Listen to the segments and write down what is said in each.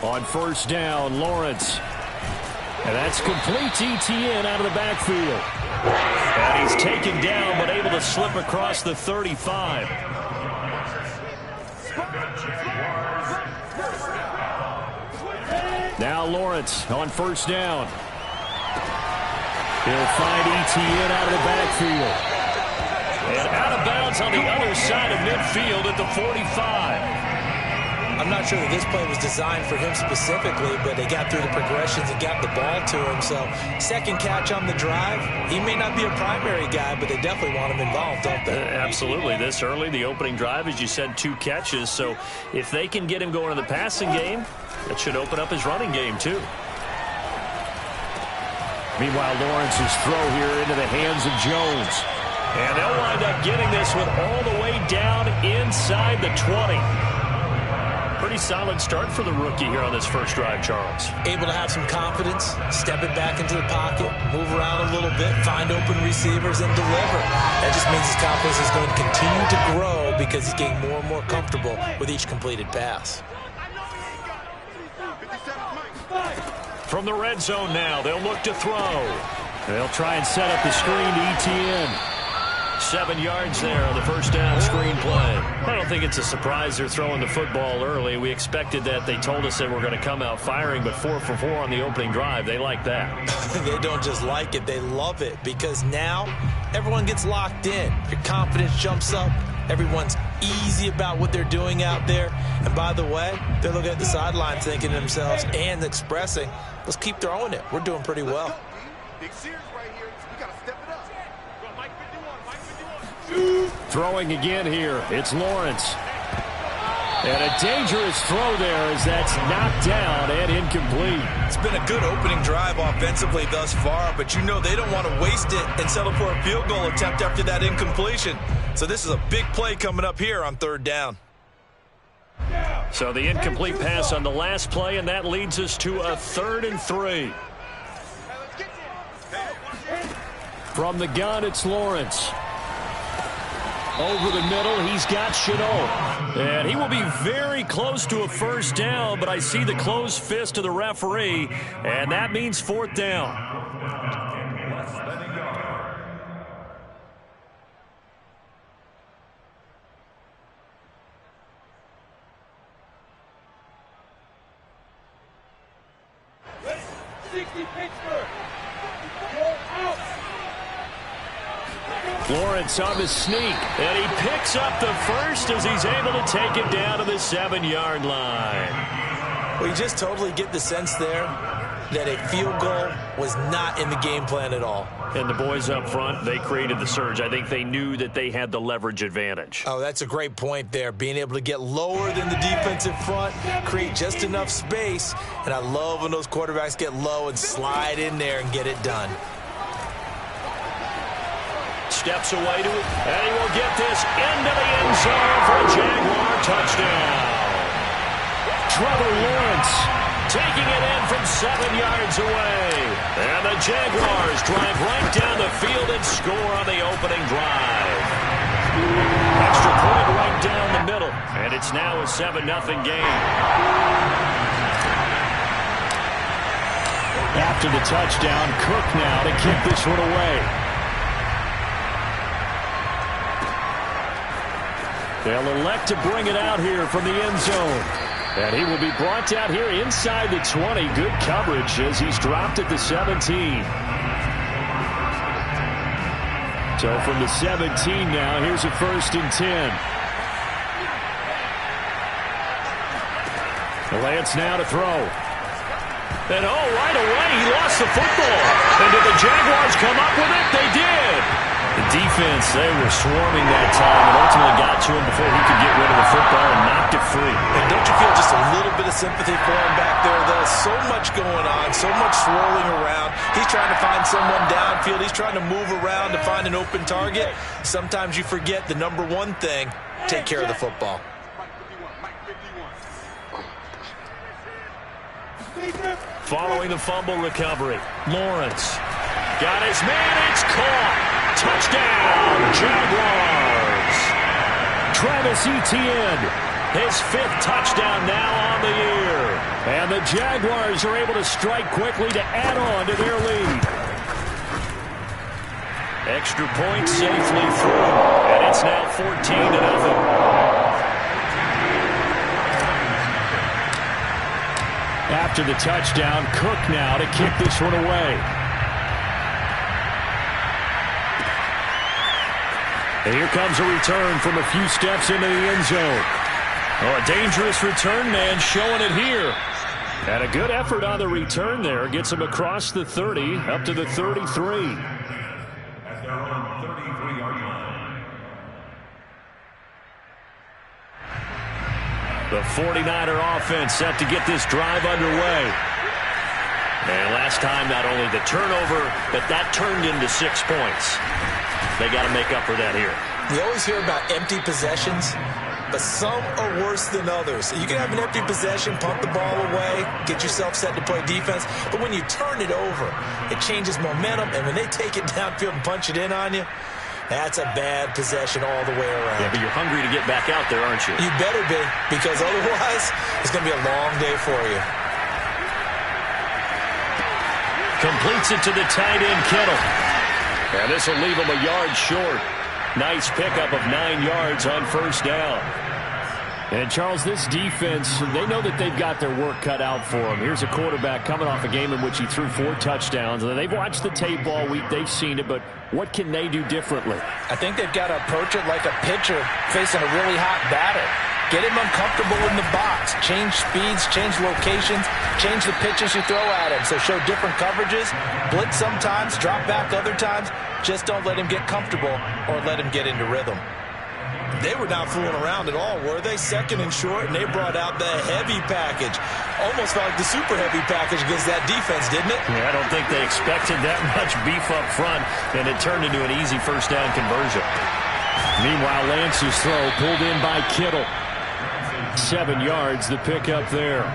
On first down, Lawrence. And that's complete to Etienne out of the backfield. And he's taken down but able to slip across the 35. Now Lawrence on first down. He'll find Etienne out of the backfield. And out of bounds on the other side of midfield at the 45. I'm not sure that this play was designed for him specifically, but they got through the progressions and got the ball to him. So second catch on the drive. He may not be a primary guy, but they definitely want him involved, don't they? Absolutely. This early, the opening drive, as you said, 2 catches. So if they can get him going in the passing game, that should open up his running game too. Meanwhile, Lawrence's throw here into the hands of Jones. And they'll wind up getting this one all the way down inside the 20. Pretty solid start for the rookie here on this first drive, Charles. Able to have some confidence, step it back into the pocket, move around a little bit, find open receivers, and deliver. That just means his confidence is going to continue to grow because he's getting more and more comfortable with each completed pass. From the red zone now, they'll look to throw. They'll try and set up the screen to Etienne. 7 yards there on the first down screen play. I don't think it's a surprise they're throwing the football early. We expected that. They told us they were going to come out firing, but 4 for 4 on the opening drive. They like that. They don't just like it, they love it, because now everyone gets locked in. Your confidence jumps up. Everyone's easy about what they're doing out there. And by the way, they're looking at the sideline thinking to themselves and expressing, let's keep throwing it. We're doing pretty well. Big series right here. We got to step it up. Throwing again here. It's Lawrence. And a dangerous throw there as that's knocked down and incomplete. It's been a good opening drive offensively thus far, but you know they don't want to waste it and settle for a field goal attempt after that incompletion. So this is a big play coming up here on third down. So the incomplete pass on the last play, and that leads us to a 3rd and 3. From the gun, it's Lawrence. Over the middle, he's got Chenault. And he will be very close to a first down, but I see the closed fist of the referee, and that means 4th down. Lawrence on the sneak, and he picks up the first as he's able to take it down to the 7-yard line. Well, you just totally get the sense there that a field goal was not in the game plan at all. And the boys up front, they created the surge. I think they knew that they had the leverage advantage. Oh, that's a great point there. Being able to get lower than the defensive front, create just enough space. And I love when those quarterbacks get low and slide in there and get it done. Steps away to it, and he will get this into the end zone for a Jaguar touchdown. Trevor Lawrence taking it in from 7 yards away. And the Jaguars drive right down the field and score on the opening drive. Extra point right down the middle, and it's now a 7-0 game. After the touchdown, Cook now to kick this one away. They'll elect to bring it out here from the end zone. And he will be brought down here inside the 20. Good coverage as he's dropped at the 17. So from the 17 now, here's a 1st and 10. Lance now to throw. And right away, he lost the football. And did the Jaguars come up with it? They did. The defense, they were swarming that time and ultimately got to him before he could get rid of the football and knocked it free. And don't you feel just a little bit of sympathy for him back there, though? So much going on, so much swirling around. He's trying to find someone downfield. He's trying to move around to find an open target. Sometimes you forget the number one thing, take care of the football. Following the fumble recovery, Lawrence got his man. It's caught. Touchdown, Jaguars. Travis Etienne His 5th touchdown now on the year. And the Jaguars are able to strike quickly to add on to their lead. Extra point safely through. And it's now 14-0. After the touchdown, Cook now to kick this one away. And here comes a return from a few steps into the end zone. Oh, a dangerous return man showing it here. And a good effort on the return there. Gets him across the 30, up to the 33. The 49er offense set to get this drive underway. And last time, not only the turnover, but that turned into 6 points. They got to make up for that here. You always hear about empty possessions, but some are worse than others. You can have an empty possession, punt the ball away, get yourself set to play defense, but when you turn it over, it changes momentum, and when they take it downfield and punch it in on you, that's a bad possession all the way around. Yeah, but you're hungry to get back out there, aren't you? You better be, because otherwise, it's going to be a long day for you. Completes it to the tight end, Kittle. And this will leave him a yard short. Nice pickup of 9 yards on first down. And, Charles, this defense, they know that they've got their work cut out for them. Here's a quarterback coming off a game in which he threw 4 touchdowns. And they've watched the tape all week. They've seen it, but what can they do differently? I think they've got to approach it like a pitcher facing a really hot batter. Get him uncomfortable in the box. Change speeds, change locations, change the pitches you throw at him. So show different coverages, blitz sometimes, drop back other times. Just don't let him get comfortable or let him get into rhythm. They were not fooling around at all, were they? Second and short, and they brought out the heavy package. Almost felt like the super heavy package against that defense, didn't it? Yeah, I don't think they expected that much beef up front, and it turned into an easy first down conversion. Meanwhile, Lance's throw pulled in by Kittle. 7 yards, the pickup there.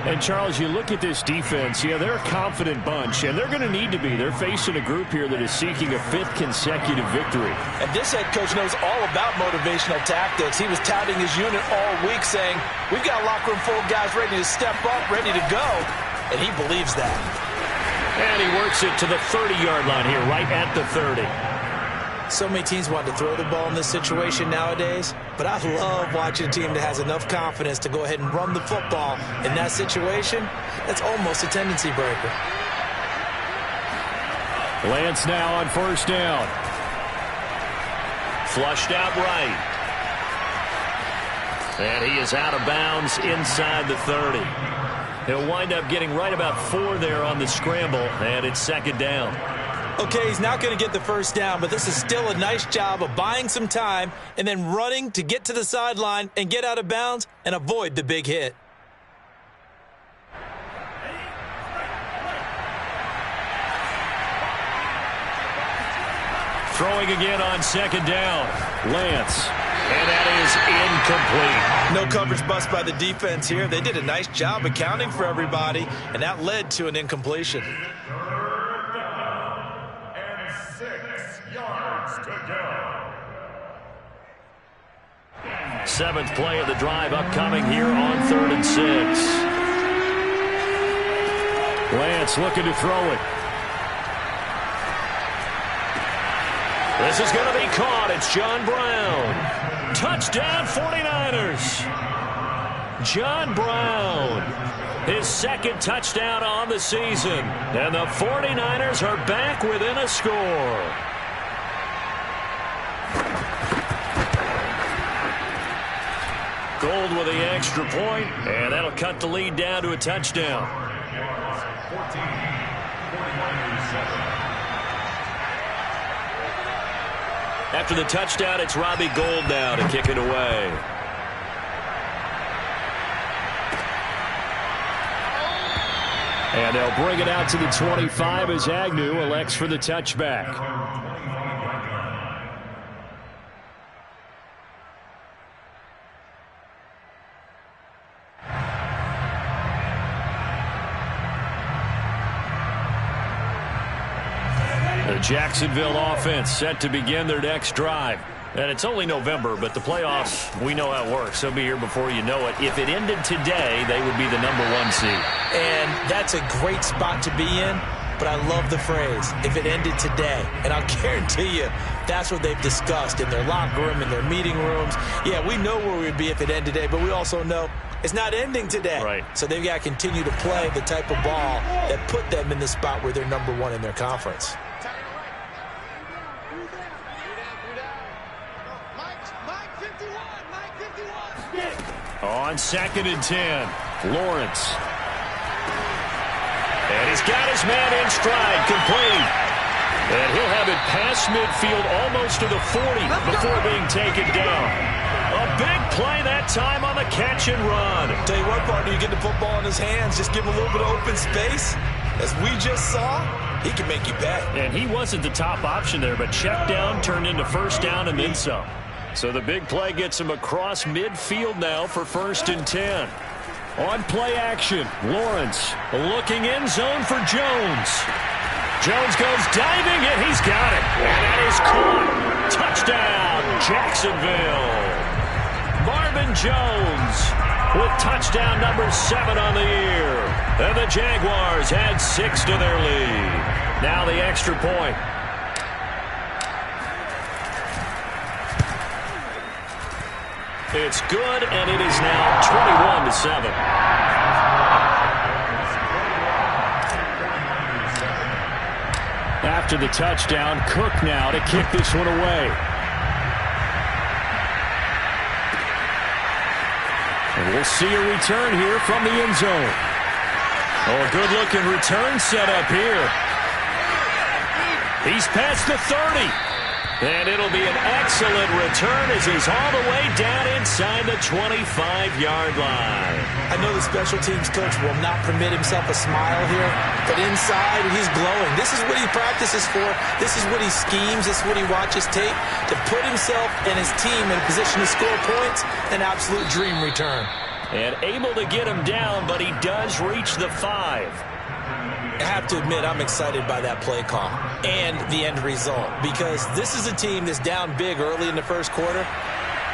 And, Charles, you look at this defense, yeah, they're a confident bunch, and they're going to need to be. They're facing a group here that is seeking a 5th consecutive victory. And this head coach knows all about motivational tactics. He was touting his unit all week, saying, we've got a locker room full of guys ready to step up, ready to go, and he believes that. And he works it to the 30-yard line here, right at the 30. So many teams want to throw the ball in this situation nowadays, but I love watching a team that has enough confidence to go ahead and run the football in that situation. That's almost a tendency breaker. Lance now on first down. Flushed out right. And he is out of bounds inside the 30. He'll wind up getting right about 4 there on the scramble, and it's second down. Okay, he's not going to get the first down, but this is still a nice job of buying some time and then running to get to the sideline and get out of bounds and avoid the big hit. Throwing again on second down. Lance. And that is incomplete. No coverage bust by the defense here. They did a nice job accounting for everybody, and that led to an incompletion. 7th play of the drive upcoming here on 3rd and 6. Lance looking to throw it. This is going to be caught. It's John Brown. Touchdown 49ers. John Brown. His 2nd touchdown on the season. And the 49ers are back within a score. Gold with the extra point, and that'll cut the lead down to a touchdown. After the touchdown, it's Robbie Gould now to kick it away. And they'll bring it out to the 25 as Agnew elects for the touchback. The Jacksonville offense set to begin their next drive. And it's only November, but the playoffs, we know how it works. They'll be here before you know it. If it ended today, they would be the #1 seed. And that's a great spot to be in, but I love the phrase, if it ended today. And I'll guarantee you, that's what they've discussed in their locker room, in their meeting rooms. Yeah, we know where we'd be if it ended today, but we also know it's not ending today. Right. So they've got to continue to play the type of ball that put them in the spot where they're #1 in their conference. On 2nd and 10, Lawrence. And he's got his man in stride, complete. And he'll have it past midfield almost to the 40 before being taken down. A big play that time on the catch and run. Tell you what, partner, you get the football in his hands, just give him a little bit of open space. As we just saw, he can make you pay. And he wasn't the top option there, but check down turned into first down and then some. So the big play gets him across midfield now for 1st and 10. On play action, Lawrence looking end zone for Jones. Jones goes diving, and he's got it. And that is caught. Touchdown, Jacksonville. Marvin Jones with touchdown number 7 on the year. And the Jaguars add 6 to their lead. Now the extra point. It's good, and it is now 21-7. After the touchdown, Cook now to kick this one away. And we'll see a return here from the end zone. Oh, a good-looking return set up here. He's past the 30. And it'll be an excellent return as he's all the way down inside the 25-yard line. I know the special teams coach will not permit himself a smile here, but inside he's glowing. This is what he practices for. This is what he schemes. This is what he watches tape to put himself and his team in a position to score points. An absolute dream return. And able to get him down, but he does reach the 5. I have to admit, I'm excited by that play call and the end result, because this is a team that's down big early in the first quarter,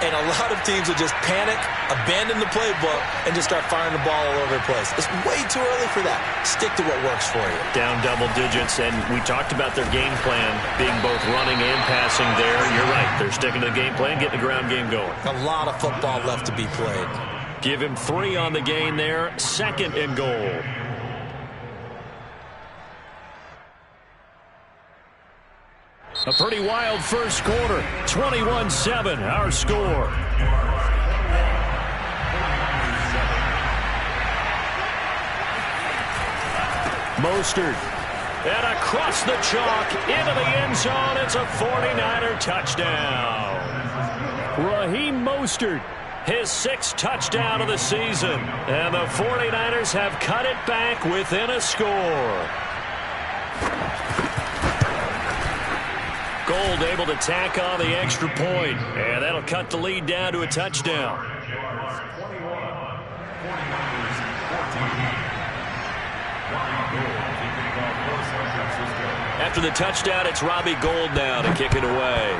and a lot of teams will just panic, abandon the playbook, and just start firing the ball all over the place. It's way too early for that. Stick to what works for you. Down double digits, and we talked about their game plan being both running and passing there. You're right. They're sticking to the game plan, getting the ground game going. A lot of football left to be played. Give him 3 on the gain there. 2nd and goal. A pretty wild first quarter. 21-7, our score. Mostert. And across the chalk into the end zone. It's a 49er touchdown. Raheem Mostert, his 6th touchdown of the season. And the 49ers have cut it back within a score. Gold able to tack on the extra point, and that'll cut the lead down to a touchdown. After the touchdown, it's Robbie Gould now to kick it away.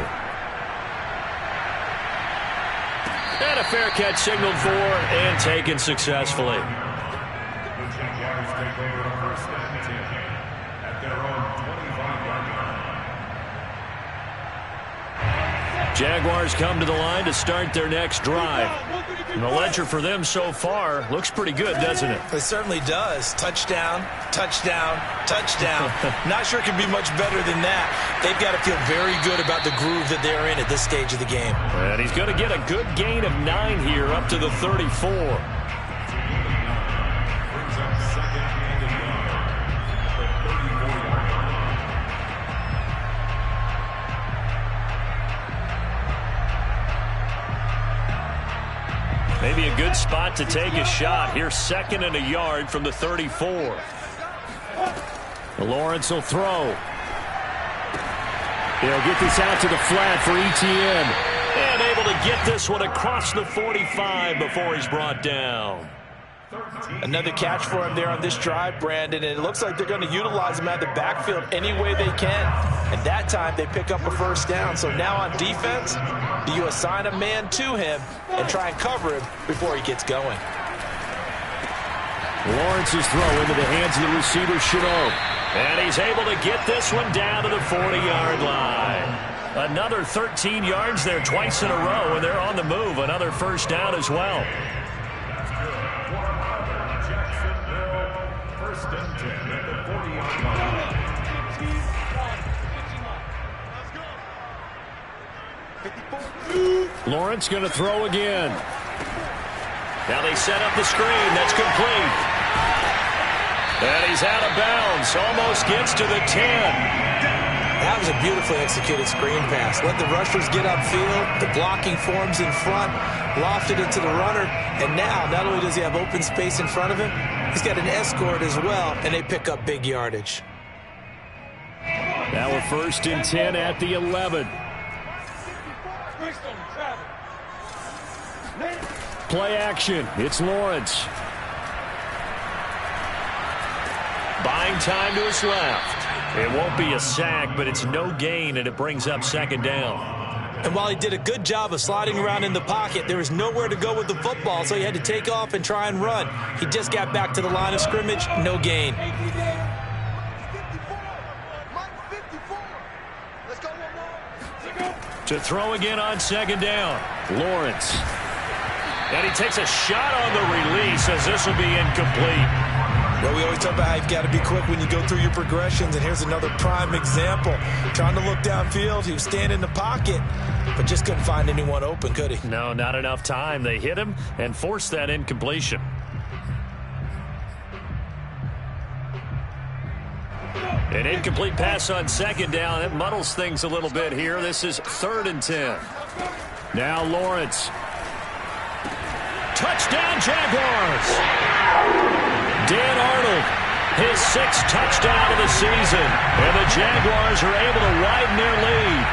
And a fair catch signaled for and taken successfully. Jaguars come to the line to start their next drive. And the ledger for them so far looks pretty good, doesn't it? It certainly does. Touchdown, touchdown, touchdown. Not sure it can be much better than that. They've got to feel very good about the groove that they're in at this stage of the game. And he's going to get a good gain of 9 here up to the 34. Maybe a good spot to take a shot. Here's 2nd and a yard from the 34. Lawrence will throw. He'll get this out to the flat for Etienne. And able to get this one across the 45 before he's brought down. Another catch for him there on this drive, Brandon, and it looks like they're going to utilize him out of the backfield any way they can. And that time they pick up a first down. So now on defense, do you assign a man to him and try and cover him before he gets going? Lawrence's throw into the hands of the receiver, Chenault. And he's able to get this one down to the 40-yard line. Another 13 yards there twice in a row, and they're on the move. Another first down as well. Lawrence going to throw again. Now they set up the screen. That's complete. And he's out of bounds. Almost gets to the 10. That was a beautifully executed screen pass. Let the rushers get upfield. The blocking forms in front. Lofted it to the runner. And now, not only does he have open space in front of him, he's got an escort as well, and they pick up big yardage. Now a 1st and 10 at the 11. Play action. It's Lawrence. Buying time to his left. It won't be a sack, but it's no gain, and it brings up 2nd down. And while he did a good job of sliding around in the pocket, there was nowhere to go with the football, so he had to take off and try and run. He just got back to the line of scrimmage, no gain. To throw again on 2nd down, Lawrence. And he takes a shot on the release as this will be incomplete. Well, we always talk about how you've got to be quick when you go through your progressions, and here's another prime example. Trying to look downfield, he was standing in the pocket, but just couldn't find anyone open, could he? No, not enough time. They hit him and forced that incompletion. An incomplete pass on 2nd down. It muddles things a little bit here. This is 3rd and 10. Now Lawrence. Touchdown, Jaguars! Dan Arnold, his 6th touchdown of the season. And the Jaguars are able to widen their lead.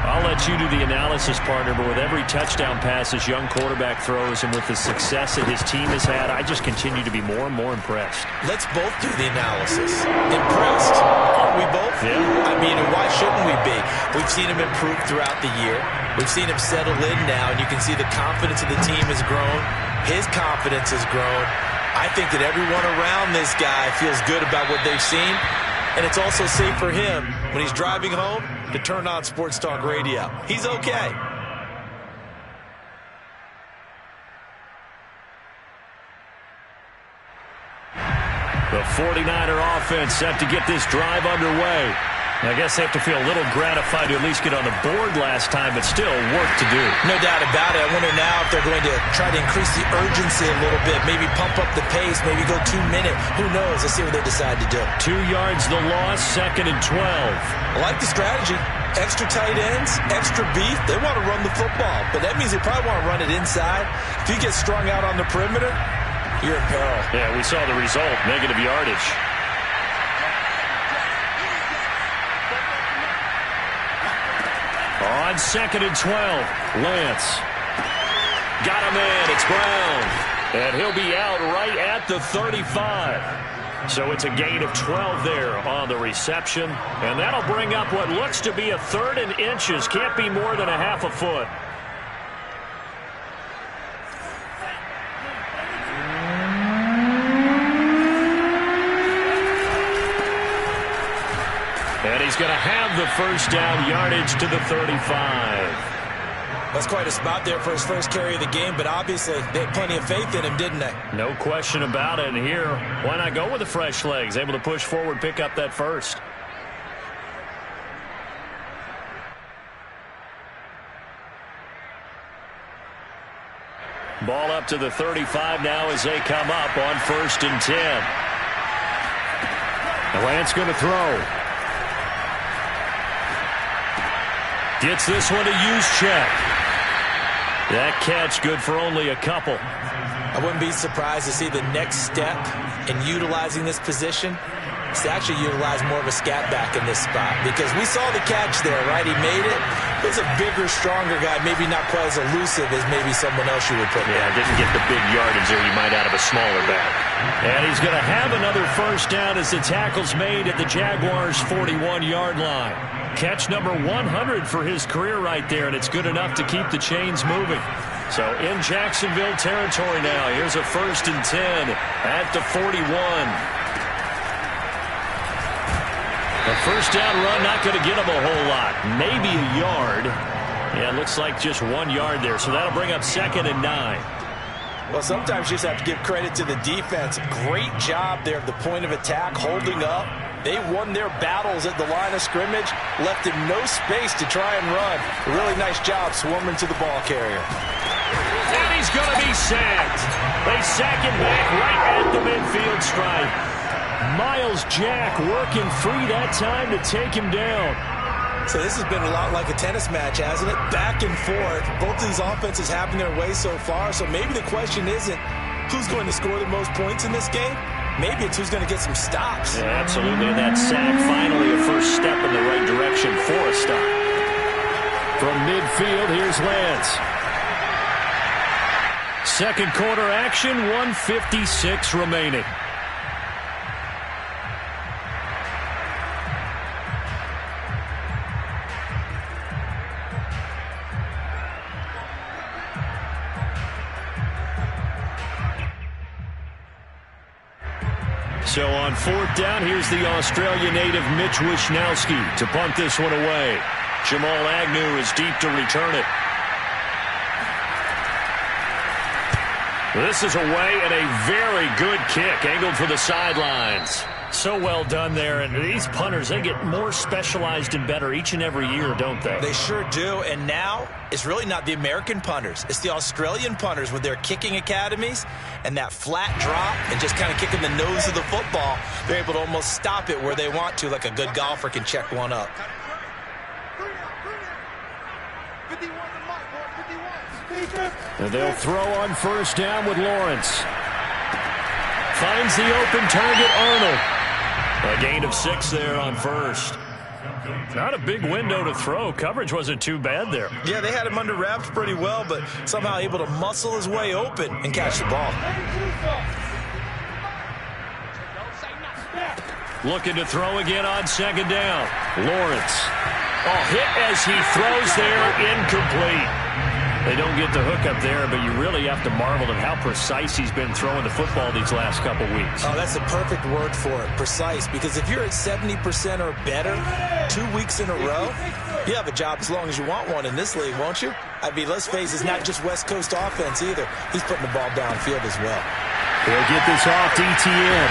I'll let you do the analysis, partner, but with every touchdown pass this young quarterback throws and with the success that his team has had, I just continue to be more and more impressed. Let's both do the analysis. Impressed, aren't we both? Yeah. I mean, and why shouldn't we be? We've seen him improve throughout the year. We've seen him settle in now, and you can see the confidence of the team has grown. His confidence has grown. I think that everyone around this guy feels good about what they've seen, and it's also safe for him when he's driving home to turn on Sports Talk Radio. He's okay. The 49er offense set to get this drive underway. I guess they have to feel a little gratified to at least get on the board last time, but still work to do. No doubt about it. I wonder now if they're going to try to increase the urgency a little bit, maybe pump up the pace, maybe go 2-minute. Who knows? Let's see what they decide to do. 2 yards the loss, 2nd and 12. I like the strategy. Extra tight ends, extra beef. They want to run the football, but that means they probably want to run it inside. If you get strung out on the perimeter, you're in peril. Yeah, we saw the result, negative yardage. On 2nd and 12, Lance. Got him in. It's Brown. And he'll be out right at the 35. So it's a gain of 12 there on the reception. And that'll bring up what looks to be a 3rd and inches. Can't be more than a half a foot. And he's going to have the first down, yardage to the 35. That's quite a spot there for his first carry of the game, but obviously they had plenty of faith in him, didn't they? No question about it. And here, why not go with the fresh legs? Able to push forward, pick up that first. Ball up to the 35 now as they come up on 1st and 10. Lance going to throw. Gets this one to Juszczyk. That catch good for only a couple. I wouldn't be surprised to see the next step in utilizing this position is to actually utilize more of a scat back in this spot, because we saw the catch there, right? He made it, He's a bigger, stronger guy, maybe not quite as elusive as maybe someone else you would put there. Yeah, didn't get the big yardage there you might out of a smaller back. And he's going to have another first down as the tackle's made at the Jaguars' 41-yard line. Catch number 100 for his career right there, and it's good enough to keep the chains moving. So in Jacksonville territory now, here's a 1st and 10 at the 41. A first down run, not going to get him a whole lot. Maybe a yard. Yeah, it looks like just 1 yard there. So that'll bring up 2nd and 9. Well, sometimes you just have to give credit to the defense. Great job there at the point of attack, holding up. They won their battles at the line of scrimmage, left him no space to try and run. A really nice job swarming to the ball carrier. And he's going to be sacked. They sack him back right at the midfield stripe. Miles Jack working free that time to take him down. So this has been a lot like a tennis match, hasn't it? Back and forth. Both of these offenses having their way so far. So maybe the question isn't who's going to score the most points in this game. Maybe it's who's going to get some stops. Yeah, absolutely. And that sack finally a first step in the right direction for a stop. From midfield, here's Lance. Second quarter action, 1:56 remaining. So on 4th down, here's the Australia native Mitch Wishnowsky to punt this one away. Jamal Agnew is deep to return it. This is away and a very good kick, angled for the sidelines. So well done there, and these punters, they get more specialized and better each and every year, don't they? They sure do, and now it's really not the American punters. It's the Australian punters with their kicking academies and that flat drop and just kind of kicking the nose of the football. They're able to almost stop it where they want to, like a good golfer can check one up. And they'll throw on first down with Lawrence. Finds the open target, Arnold. A gain of 6 there on first. Not a big window to throw. Coverage wasn't too bad there. Yeah, they had him under wraps pretty well, but somehow able to muscle his way open and catch the ball. Looking to throw again on 2nd down. Lawrence. Hit as he throws there, incomplete. They don't get the hook up there, but you really have to marvel at how precise he's been throwing the football these last couple weeks. Oh, that's the perfect word for it, precise, because if you're at 70% or better 2 weeks in a row, you have a job as long as you want one in this league, won't you? I mean, let's face it, it's not just West Coast offense either. He's putting the ball downfield as well. He'll get this off to ETN,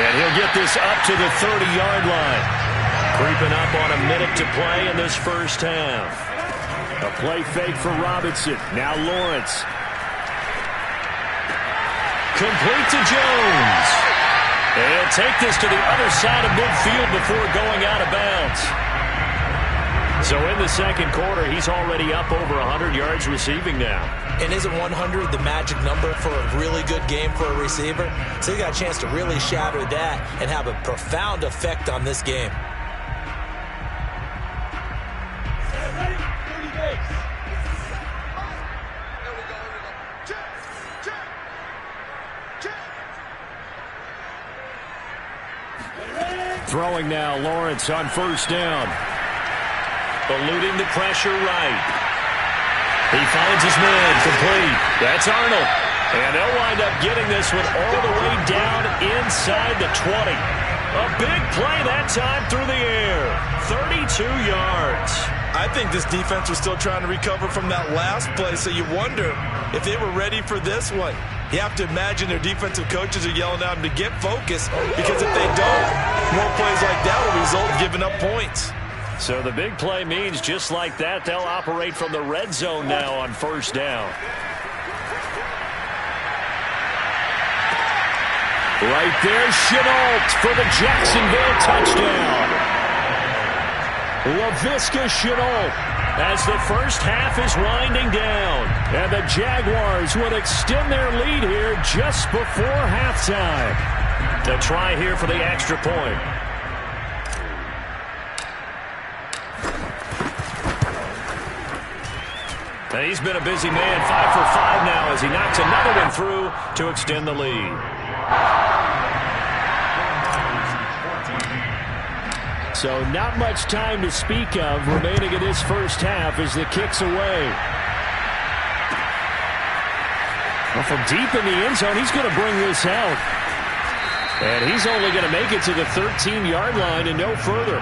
and he'll get this up to the 30-yard line. Creeping up on a minute to play in this first half. A play fake for Robinson. Now Lawrence. Complete to Jones. And he'll take this to the other side of midfield before going out of bounds. So in the second quarter, he's already up over 100 yards receiving now. And isn't 100 the magic number for a really good game for a receiver? So he got a chance to really shatter that and have a profound effect on this game. Throwing now, Lawrence on first down. Eluding the pressure right. He finds his man, complete. That's Arnold. And they'll wind up getting this one all the way down inside the 20. A big play that time through the air. 32 yards. I think this defense was still trying to recover from that last play, so you wonder if they were ready for this one. You have to imagine their defensive coaches are yelling at them to get focused, because if they don't, more plays like that will result in giving up points. So the big play means just like that, they'll operate from the red zone now on first down. Right there, Chenault for the Jacksonville touchdown. Laviska Chenault as the first half is winding down. And the Jaguars would extend their lead here just before halftime. To try here for the extra point. And he's been a busy man, 5 for 5 now as he knocks another one through to extend the lead. So not much time to speak of remaining in this first half as the kick's away. Well, from deep in the end zone, he's going to bring this out. And he's only going to make it to the 13-yard line and no further.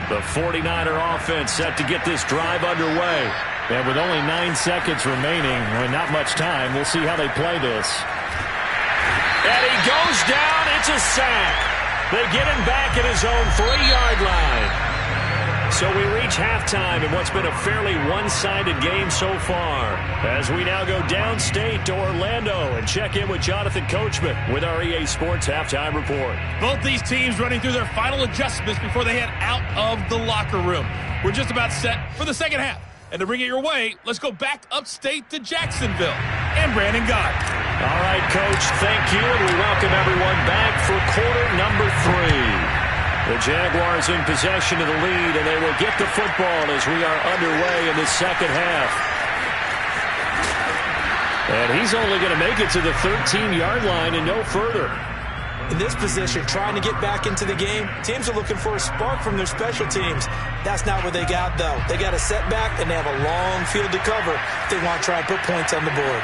The 49er offense set to get this drive underway. And with only 9 seconds remaining, well, not much time, we'll see how they play this. And he goes down. It's a sack. They get him back at his own 3-yard line. So we reach halftime in what's been a fairly one-sided game so far. As we now go downstate to Orlando and check in with Jonathan Coachman with our EA Sports Halftime Report. Both these teams running through their final adjustments before they head out of the locker room. We're just about set for the second half. And to bring it your way, let's go back upstate to Jacksonville. And Brandon Gott. All right, Coach, thank you. And we welcome everyone back for quarter number 3. The Jaguars in possession of the lead, and they will get the football as we are underway in the second half. And he's only going to make it to the 13-yard line and no further. In this position, trying to get back into the game, teams are looking for a spark from their special teams. That's not what they got, though. They got a setback, and they have a long field to cover if they want to try and put points on the board.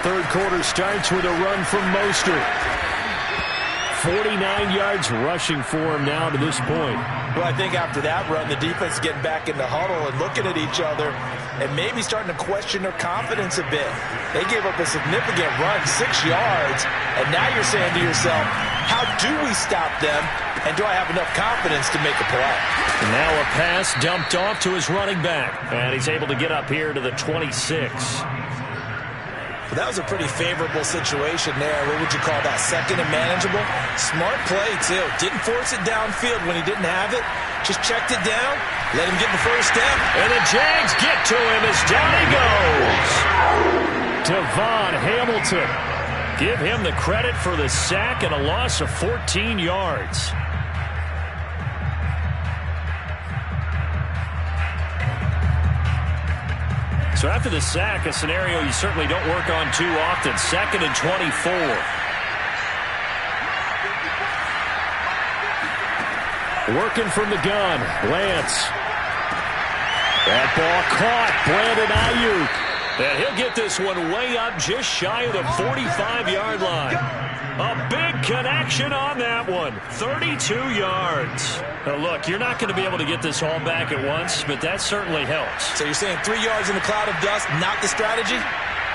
Third quarter starts with a run from Mostert. 49 yards rushing for him now to this point. Well, I think after that run, the defense is getting back in the huddle and looking at each other and maybe starting to question their confidence a bit. They gave up a significant run, 6 yards, and now you're saying to yourself, how do we stop them, and do I have enough confidence to make a play? And now a pass dumped off to his running back, and he's able to get up here to the 26. That was a pretty favorable situation there. What would you call that? Second and manageable? Smart play, too. Didn't force it downfield when he didn't have it. Just checked it down, let him get the first step. And the Jags get to him as down he goes. Devon Hamilton. Give him the credit for the sack and a loss of 14 yards. So after the sack, a scenario you certainly don't work on too often. 2nd and 24. Working from the gun, Lance. That ball caught, Brandon Ayuk. And he'll get this one way up just shy of the 45-yard line. A big connection on that one. 32 yards. Now look, you're not going to be able to get this all back at once, but that certainly helps. So you're saying 3 yards in a cloud of dust, not the strategy?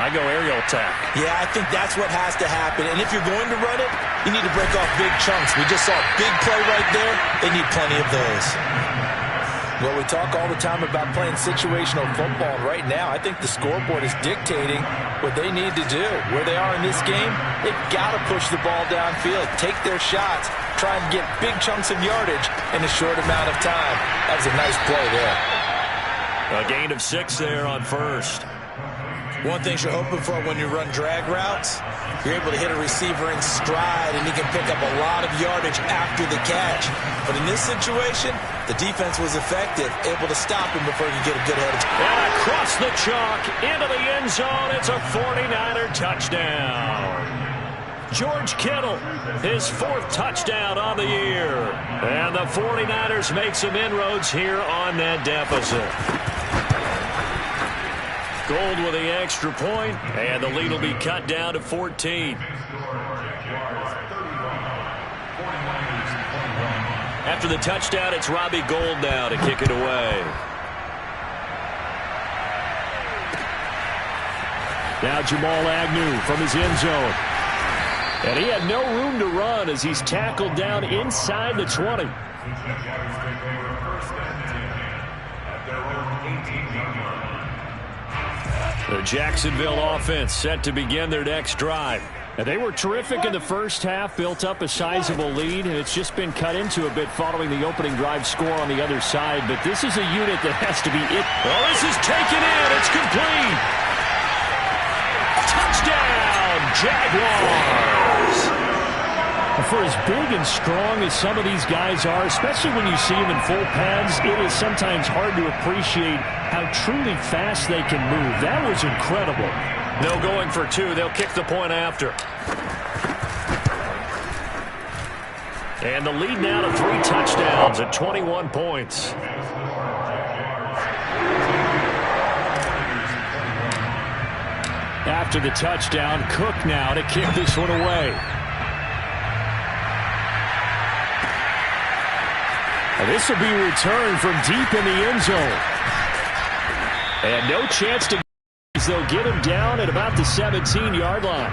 I go aerial attack. Yeah, I think that's what has to happen. And if you're going to run it, you need to break off big chunks. We just saw a big play right there. They need plenty of those. Well, we talk all the time about playing situational football. Right now, I think the scoreboard is dictating what they need to do. Where they are in this game, they've got to push the ball downfield, take their shots, try and get big chunks of yardage in a short amount of time. That was a nice play there. A gain of 6 there on first. One thing you're hoping for when you run drag routes, you're able to hit a receiver in stride, and he can pick up a lot of yardage after the catch. But in this situation, the defense was effective, able to stop him before he could get a good head. And across the chalk, into the end zone, it's a 49er touchdown. George Kittle, his 4th touchdown on the year. And the 49ers make some inroads here on that deficit. Gold with the extra point, and the lead will be cut down to 14. After the touchdown, it's Robbie Gould now to kick it away. Now Jamal Agnew from his end zone. And he had no room to run as he's tackled down inside the 20. The Jacksonville offense set to begin their next drive. And they were terrific in the first half, built up a sizable lead, and it's just been cut into a bit following the opening drive score on the other side. But this is a unit that has to be it. Oh, this is taken in. It's complete. Touchdown, Jaguars. For as big and strong as some of these guys are, especially when you see them in full pads, it is sometimes hard to appreciate how truly fast they can move. That was incredible. No going for two. They'll kick the point after. And the lead now to 3 touchdowns at 21 points. After the touchdown, Cook now to kick this one away. And this will be returned from deep in the end zone. And no chance to miss. They'll get him down at about the 17-yard line.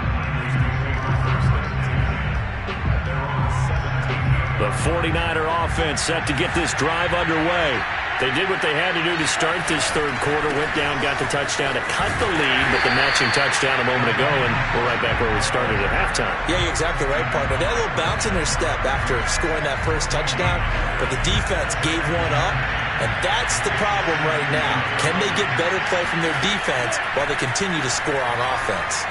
The 49er offense set to get this drive underway. They did what they had to do to start this third quarter, went down, got the touchdown to cut the lead, but the matching touchdown a moment ago, and we're right back where we started at halftime. Yeah, you're exactly right, partner. They had a little bounce in their step after scoring that first touchdown, but the defense gave one up, and that's the problem right now. Can they get better play from their defense while they continue to score on offense?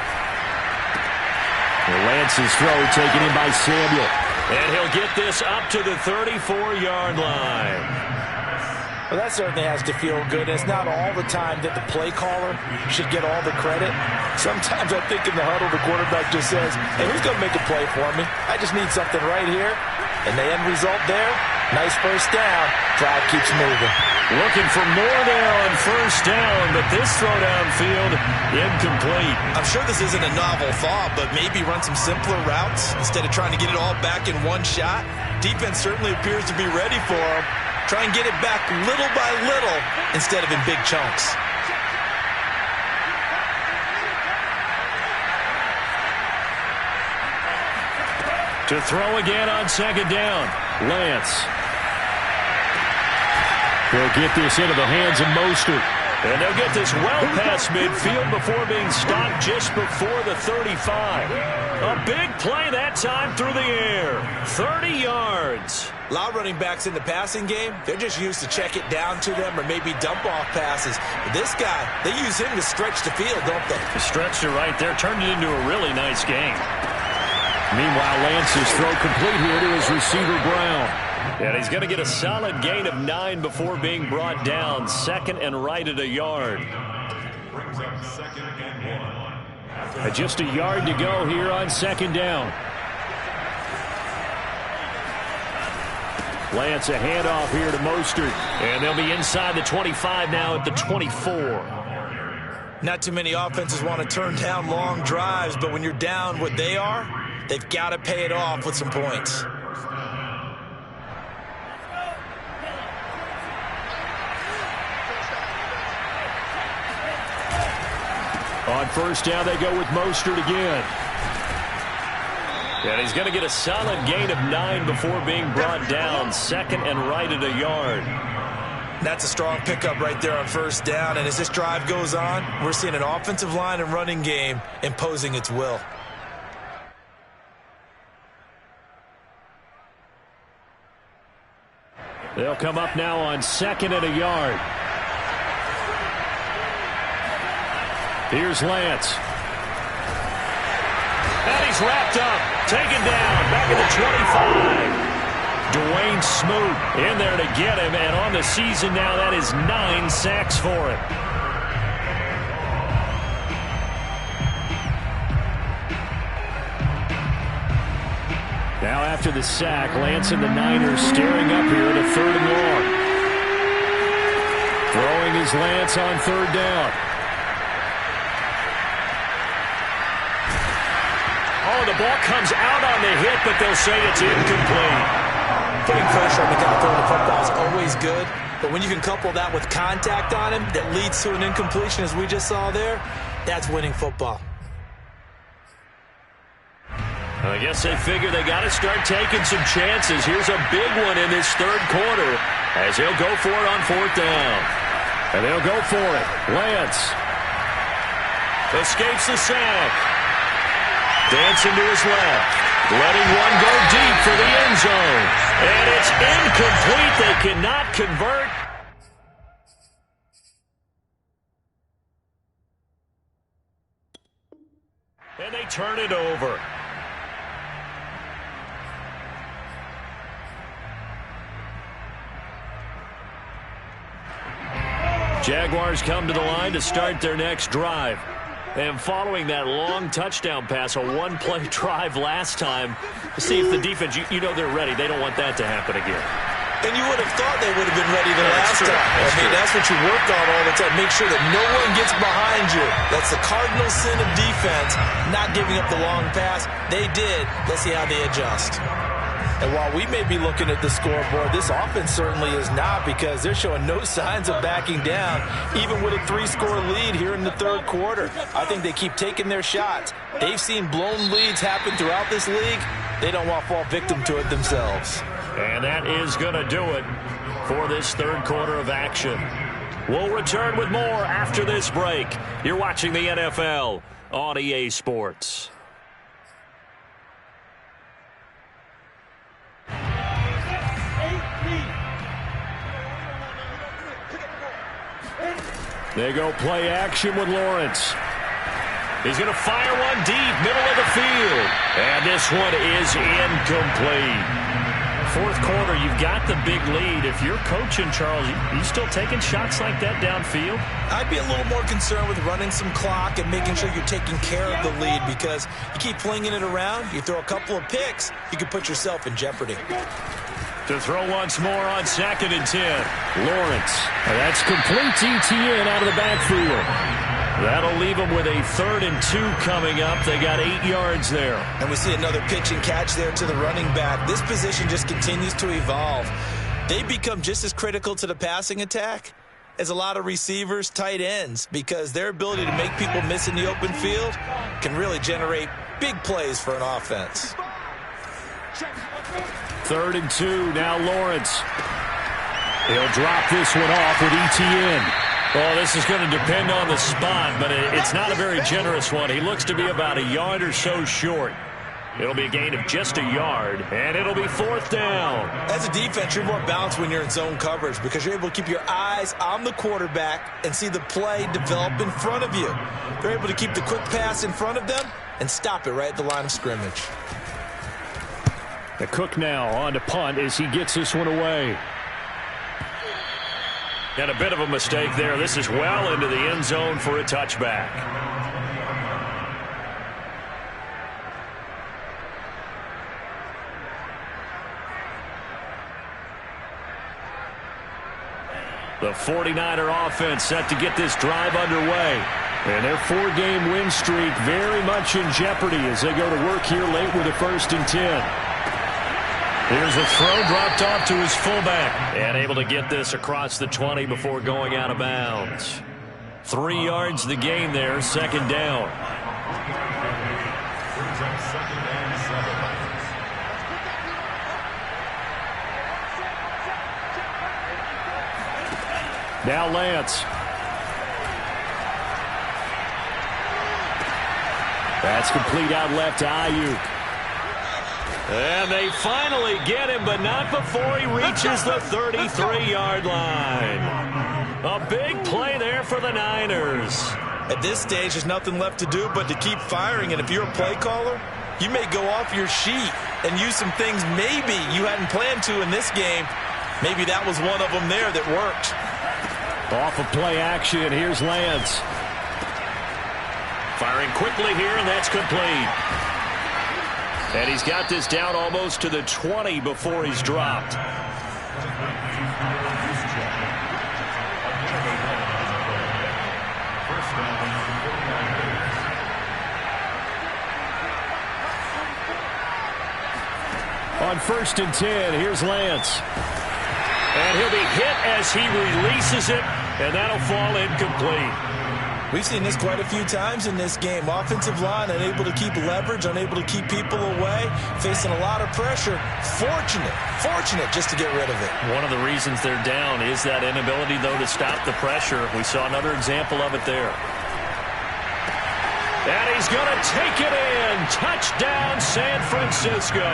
Lance's throw taken in by Samuel. And he'll get this up to the 34-yard line. Well, that certainly has to feel good. It's not all the time that the play caller should get all the credit. Sometimes I think in the huddle, the quarterback just says, hey, who's going to make a play for me? I just need something right here. And the end result there, nice first down. Drive keeps moving. Looking for more there on first down, but this throw downfield, incomplete. I'm sure this isn't a novel thought, but maybe run some simpler routes instead of trying to get it all back in one shot. Defense certainly appears to be ready for him. Try and get it back little by little instead of in big chunks. To throw again on second down, Lance. They'll get this into the hands of Mostert. And they'll get this well past midfield before being stopped just before the 35. A big play that time through the air. 30 yards. A lot of running backs in the passing game, they're just used to check it down to them or maybe dump off passes. But this guy, they use him to stretch the field, don't they? The stretch to right there turned it into a really nice game. Meanwhile, Lance's throw complete here to his receiver, Brown. And he's going to get a solid gain of 9 before being brought down. Second and right at a yard. And just a yard to go here on second down. Lance, a handoff here to Mostert. And they'll be inside the 25 now at the 24. Not too many offenses want to turn down long drives, but when you're down what they are, they've got to pay it off with some points. On first down, they go with Mostert again. And he's going to get a solid gain of 9 before being brought down. Second and right at a yard. That's a strong pickup right there on first down. And as this drive goes on, we're seeing an offensive line and running game imposing its will. They'll come up now on second and a yard. Here's Lance. And he's wrapped up. Taken down. Back at the 25. Dwayne Smoot in there to get him. And on the season now, that is 9 sacks for him. Now after the sack, Lance and the Niners staring up here at a third and long. Throwing is Lance on third down. Oh, the ball comes out on the hit, but they'll say it's incomplete. Putting pressure on the guy throwing the football is always good, but when you can couple that with contact on him that leads to an incompletion, as we just saw there, that's winning football. I guess they figure they got to start taking some chances. Here's a big one in this third quarter as they'll go for it on fourth down. And they'll go for it. Lance escapes the sack. Dancing to his left. Letting one go deep for the end zone. And it's incomplete. They cannot convert. And they turn it over. Jaguars come to the line to start their next drive. And following that long touchdown pass, a one-play drive last time, see if the defense, you know they're ready. They don't want that to happen again. And you would have thought they would have been ready the last time. That's what you work on all the time. Make sure that no one gets behind you. That's the cardinal sin of defense, not giving up the long pass. They did. Let's see how they adjust. And while we may be looking at the scoreboard, this offense certainly is not, because they're showing no signs of backing down, even with a 3-score lead here in the third quarter. I think they keep taking their shots. They've seen blown leads happen throughout this league. They don't want to fall victim to it themselves. And that is going to do it for this third quarter of action. We'll return with more after this break. You're watching the NFL on EA Sports. They go play action with Lawrence. He's going to fire one deep, middle of the field. And this one is incomplete. Fourth quarter, you've got the big lead. If you're coaching, Charles, you still taking shots like that downfield? I'd be a little more concerned with running some clock and making sure you're taking care of the lead, because you keep flinging it around, you throw a couple of picks, you can put yourself in jeopardy. To throw once more on 2nd and 10. Lawrence. That's complete to Etienne out of the backfield. That'll leave them with a 3rd and 2 coming up. They got 8 yards there. And we see another pitch and catch there to the running back. This position just continues to evolve. They become just as critical to the passing attack as a lot of receivers, tight ends, because their ability to make people miss in the open field can really generate big plays for an offense. 3rd and 2, now Lawrence. He'll drop this one off with Etienne. Well, this is going to depend on the spot, but it's not a very generous one. He looks to be about a yard or so short. It'll be a gain of just a yard, and it'll be 4th down. As a defense, you're more balanced when you're in zone coverage, because you're able to keep your eyes on the quarterback and see the play develop in front of you. They're able to keep the quick pass in front of them and stop it right at the line of scrimmage. The Cook now on to punt as he gets this one away. And a bit of a mistake there. This is well into the end zone for a touchback. The 49er offense set to get this drive underway. And their 4-game win streak very much in jeopardy as they go to work here late with a 1st and 10. Here's a throw dropped off to his fullback. And able to get this across the 20 before going out of bounds. 3 yards the gain there, 2nd down. Now Lance. That's complete out left to Ayuk. And they finally get him, but not before he reaches the 33-yard line. A big play there for the Niners. At this stage, there's nothing left to do but to keep firing. And if you're a play caller, you may go off your sheet and use some things maybe you hadn't planned to in this game. Maybe that was one of them there that worked. Off of play action, here's Lance. Firing quickly here, and that's complete. And he's got this down almost to the 20 before he's dropped. On 1st and 10, here's Lance. And he'll be hit as he releases it, and that'll fall incomplete. We've seen this quite a few times in this game. Offensive line unable to keep leverage, unable to keep people away, facing a lot of pressure. Fortunate just to get rid of it. One of the reasons they're down is that inability, though, to stop the pressure. We saw another example of it there. And he's going to take it in. Touchdown, San Francisco.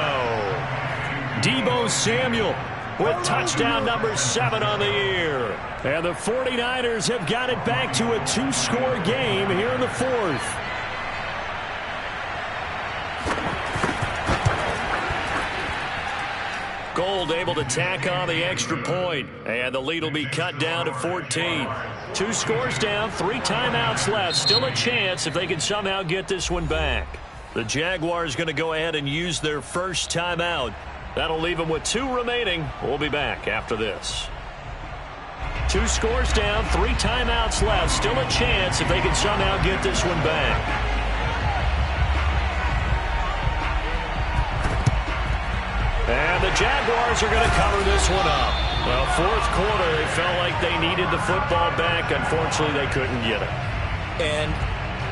Deebo Samuel with touchdown number 7 on the year. And the 49ers have got it back to a 2-score game here in the 4th. Gold able to tack on the extra point, and the lead will be cut down to 14. 2 scores down, 3 timeouts left. Still a chance if they can somehow get this one back. The Jaguars going to go ahead and use their first timeout. That'll leave them with 2 remaining. We'll be back after this. 2 scores down, 3 timeouts left. Still a chance if they can somehow get this one back. And the Jaguars are going to cover this one up. Well, fourth quarter, they felt like they needed the football back. Unfortunately, they couldn't get it. And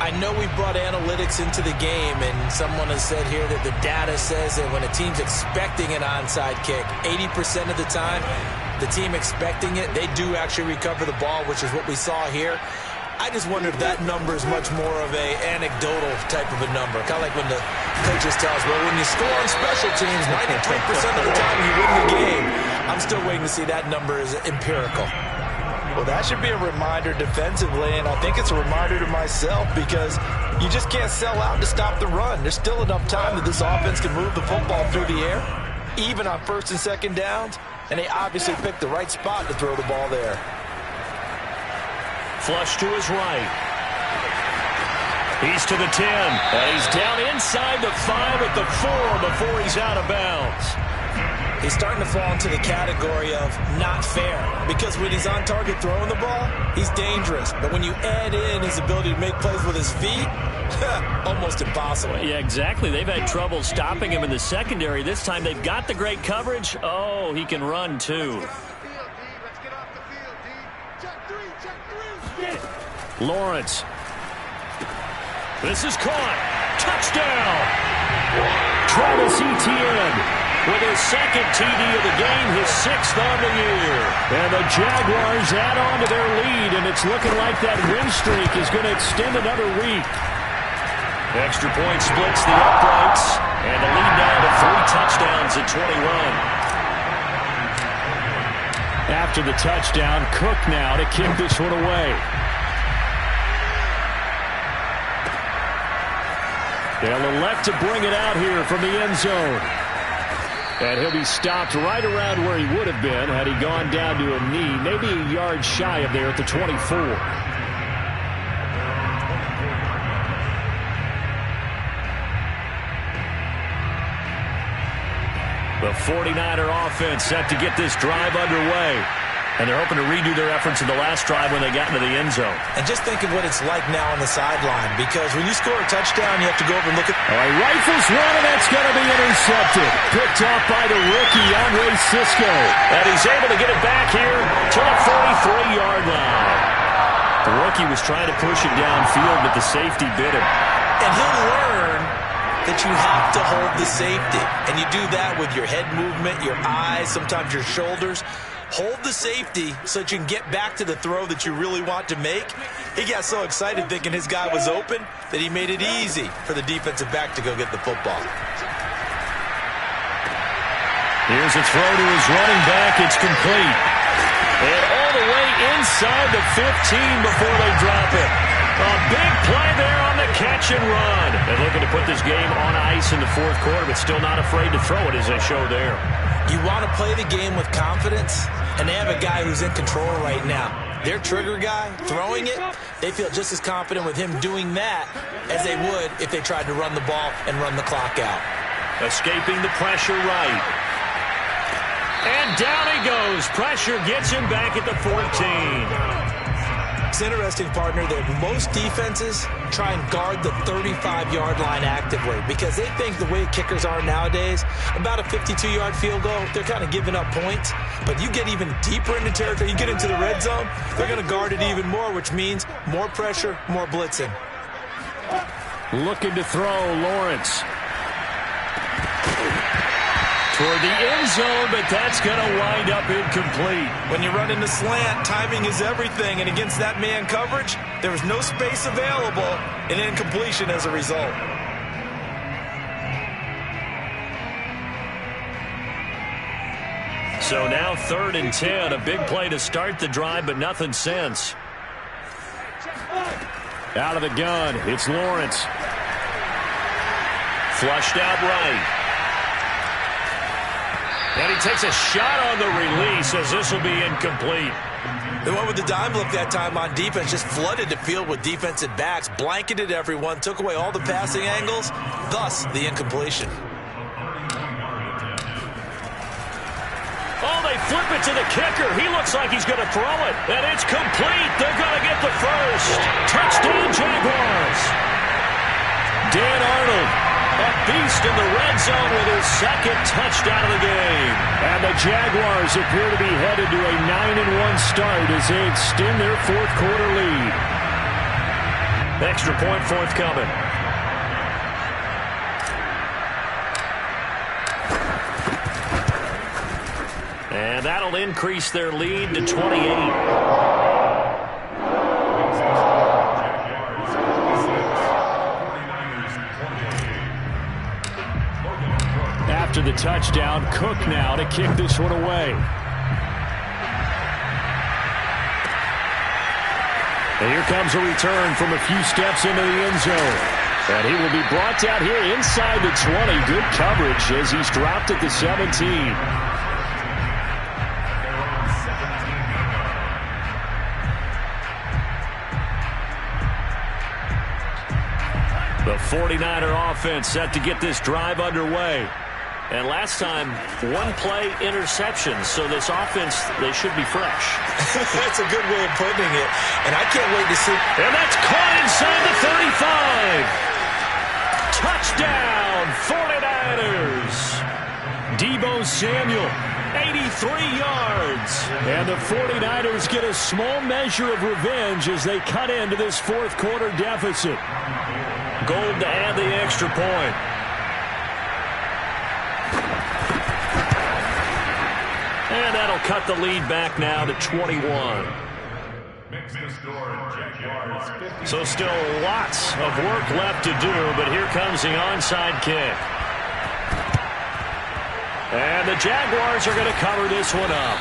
I know we brought analytics into the game, and someone has said here that the data says that when a team's expecting an onside kick, 80% of the time, the team expecting it, they do actually recover the ball, which is what we saw here. I just wonder if that number is much more of a anecdotal type of a number. Kind of like when the coaches tell us, well, when you score on special teams, 93% of the time you win the game. I'm still waiting to see that number is empirical. Well, that should be a reminder defensively, and I think it's a reminder to myself because you just can't sell out to stop the run. There's still enough time that this offense can move the football through the air, even on first and second downs, and they obviously picked the right spot to throw the ball there. Flush to his right. He's to the 10. And he's down inside the 5 at the 4 before he's out of bounds. He's starting to fall into the category of not fair because when he's on target throwing the ball, he's dangerous. But when you add in his ability to make plays with his feet, almost impossible. Yeah, exactly. They've had trouble stopping him in the secondary. This time they've got the great coverage. Oh, he can run too. Lawrence. This is caught. Touchdown. Travis Etienne with his second TD of the game, his 6th on the year. And the Jaguars add on to their lead, and it's looking like that win streak is going to extend another week. Extra point splits the uprights, and the lead now to 3 touchdowns at 21. After the touchdown, Cook now to kick this one away. They'll elect to bring it out here from the end zone. And he'll be stopped right around where he would have been had he gone down to a knee, maybe a yard shy of there at the 24. The 49er offense set to get this drive underway. And they're hoping to redo their efforts in the last drive when they got into the end zone. And just think of what it's like now on the sideline, because when you score a touchdown, you have to go over and look at... All right, rifles one, and that's going to be intercepted. Picked off by the rookie, Andre Cisco. And he's able to get it back here to the 43-yard line. The rookie was trying to push it downfield, but the safety bit him. And he'll learn that you have to hold the safety. And you do that with your head movement, your eyes, sometimes your shoulders. Hold the safety so that you can get back to the throw that you really want to make. He got so excited thinking his guy was open that he made it easy for the defensive back to go get the football. Here's a throw to his running back. It's complete. And all the way inside the 15 before they drop it. A big play there on the catch and run. And looking to put this game on ice in the fourth quarter, but still not afraid to throw it as they show there. You want to play the game with confidence, and they have a guy who's in control right now. Their trigger guy, throwing it, they feel just as confident with him doing that as they would if they tried to run the ball and run the clock out. Escaping the pressure right. And down he goes. Pressure gets him back at the 14. It's interesting, partner, that most defenses try and guard the 35-yard line actively because they think the way kickers are nowadays, about a 52-yard field goal, they're kind of giving up points. But you get even deeper into territory, you get into the red zone, they're going to guard it even more, which means more pressure, more blitzing. Looking to throw, Lawrence. Toward the end zone, but that's going to wind up incomplete. When you run in the slant, timing is everything, and against that man coverage, there was no space available, and incompletion as a result. So now 3rd and 10, a big play to start the drive, but nothing since. Out of the gun, it's Lawrence. Flushed out right. And he takes a shot on the release as this will be incomplete. They went with the dime look that time on defense, just flooded the field with defensive backs, blanketed everyone, took away all the passing angles, thus the incompletion. Oh, they flip it to the kicker. He looks like he's going to throw it. And it's complete. They're going to get the first. Touchdown, Jaguars. Dan Arnold, a beast in the red zone with his second touchdown of the game. And the Jaguars appear to be headed to a 9-1 start as they extend their fourth quarter lead. Extra point forthcoming. And that'll increase their lead to 28. After the touchdown, Cook now to kick this one away. And here comes a return from a few steps into the end zone. And he will be brought down here inside the 20. Good coverage as he's dropped at the 17. The 49er offense set to get this drive underway. And last time, one-play interception. So this offense, they should be fresh. That's a good way of putting it. And I can't wait to see. And that's caught inside the 35. Touchdown, 49ers. Deebo Samuel, 83 yards. And the 49ers get a small measure of revenge as they cut into this fourth quarter deficit. Gold to add the extra point. And that'll cut the lead back now to 21. So still lots of work left to do, but here comes the onside kick. And the Jaguars are going to cover this one up.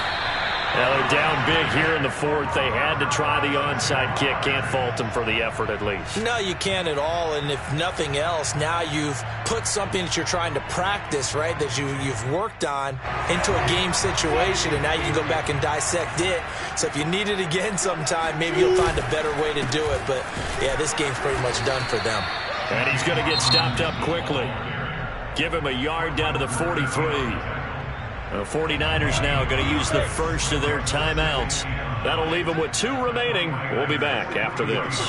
Now they're down big here in the fourth. They had to try the onside kick. Can't fault them for the effort at least. No, you can't at all. And if nothing else, now you've put something that you're trying to practice, right, that you've worked on into a game situation, and now you can go back and dissect it. So if you need it again sometime, maybe you'll find a better way to do it. But, yeah, this game's pretty much done for them. And he's going to get stopped up quickly. Give him a yard down to the 43. The 49ers now going to use the first of their timeouts. That'll leave them with 2 remaining. We'll be back after this.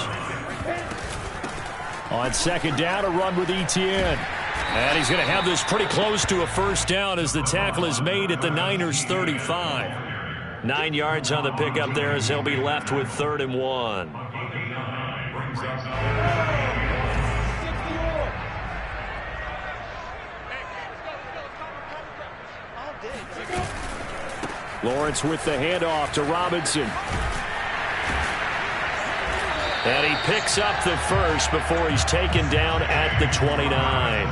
On second down, a run with Etienne. And he's going to have this pretty close to a first down as the tackle is made at the Niners' 35. 9 yards on the pickup there as they'll be left with 3rd and 1. Lawrence with the handoff to Robinson. And he picks up the first before he's taken down at the 29.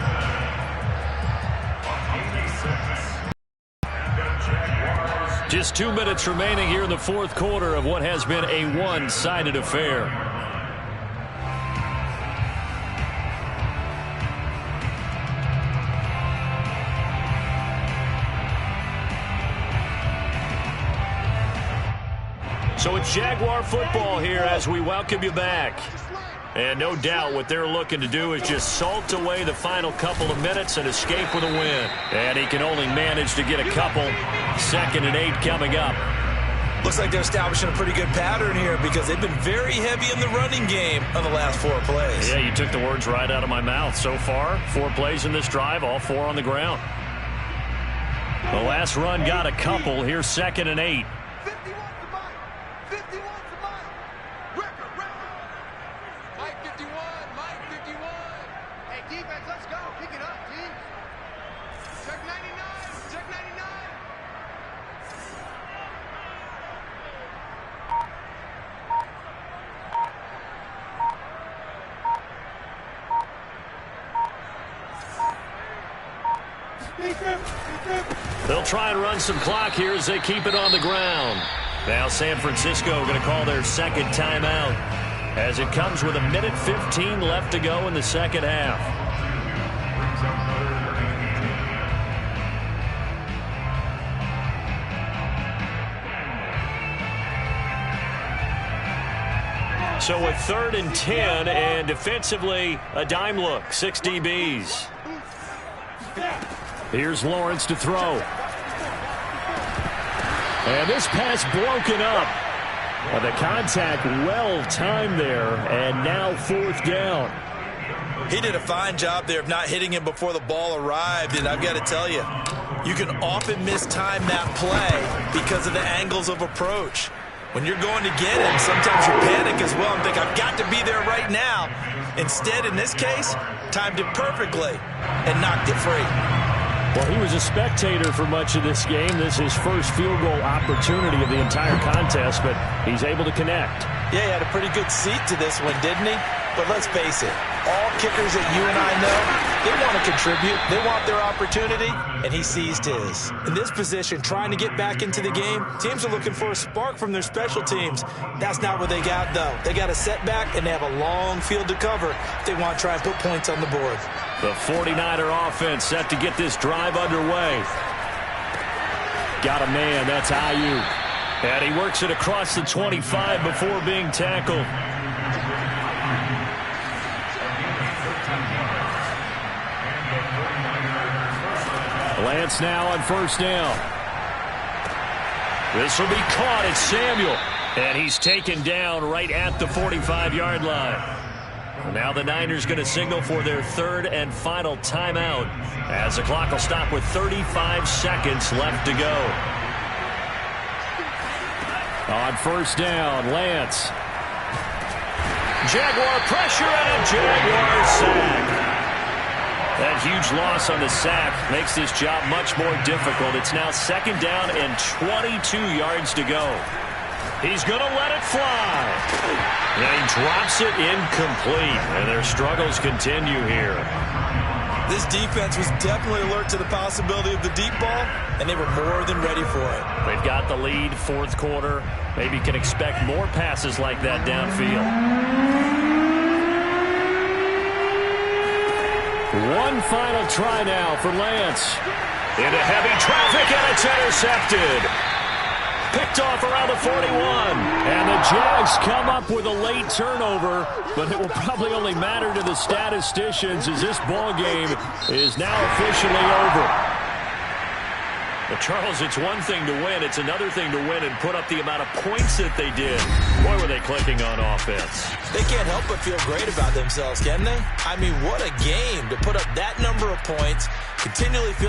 Just 2 minutes remaining here in the fourth quarter of what has been a one-sided affair. So it's Jaguar football here as we welcome you back. And no doubt what they're looking to do is just salt away the final couple of minutes and escape with a win. And he can only manage to get a couple. 2nd and 8 coming up. Looks like they're establishing a pretty good pattern here because they've been very heavy in the running game on the last 4 plays. Yeah, you took the words right out of my mouth. So far, 4 plays in this drive, all 4 on the ground. The last run got a couple. Here's 2nd and 8. They'll try and run some clock here as they keep it on the ground. Now San Francisco going to call their second timeout as it comes with 1:15 left to go in the second half. So a 3rd and 10, and defensively, a dime look, 6 DBs. Here's Lawrence to throw. And this pass broken up. The contact well timed there, and now 4th down. He did a fine job there of not hitting him before the ball arrived, and I've got to tell you, you can often mistime that play because of the angles of approach. When you're going to get him, sometimes you panic as well and think, I've got to be there right now. Instead, in this case, timed it perfectly and knocked it free. Well, he was a spectator for much of this game. This is his first field goal opportunity of the entire contest, but he's able to connect. Yeah, he had a pretty good seat to this one, didn't he? But let's face it, all kickers that you and I know, they want to contribute. They want their opportunity, and he seized his. In this position, trying to get back into the game, teams are looking for a spark from their special teams. That's not what they got, though. They got a setback, and they have a long field to cover if they want to try and put points on the board. The 49er offense set to get this drive underway. Got a man, that's Ayuk. And he works it across the 25 before being tackled. Lance now on 1st down. This will be caught. It's Samuel. And he's taken down right at the 45-yard line. Now the Niners going to signal for their 3rd and final timeout as the clock will stop with 35 seconds left to go. On 1st down, Lance. Jaguar pressure and a Jaguar sack. That huge loss on the sack makes this job much more difficult. It's now 2nd down and 22 yards to go. He's going to let it fly. And he drops it incomplete. And their struggles continue here. This defense was definitely alert to the possibility of the deep ball, and they were more than ready for it. They've got the lead, 4th quarter. Maybe can expect more passes like that downfield. One final try now for Lance. Into heavy traffic, and it's intercepted. Picked off around the 41. And the Jags come up with a late turnover, but it will probably only matter to the statisticians as this ball game is now officially over. But, Charles, it's one thing to win. It's another thing to win and put up the amount of points that they did. Boy, were they clicking on offense. They can't help but feel great about themselves, can they? I mean, what a game to put up that number of points, continually feel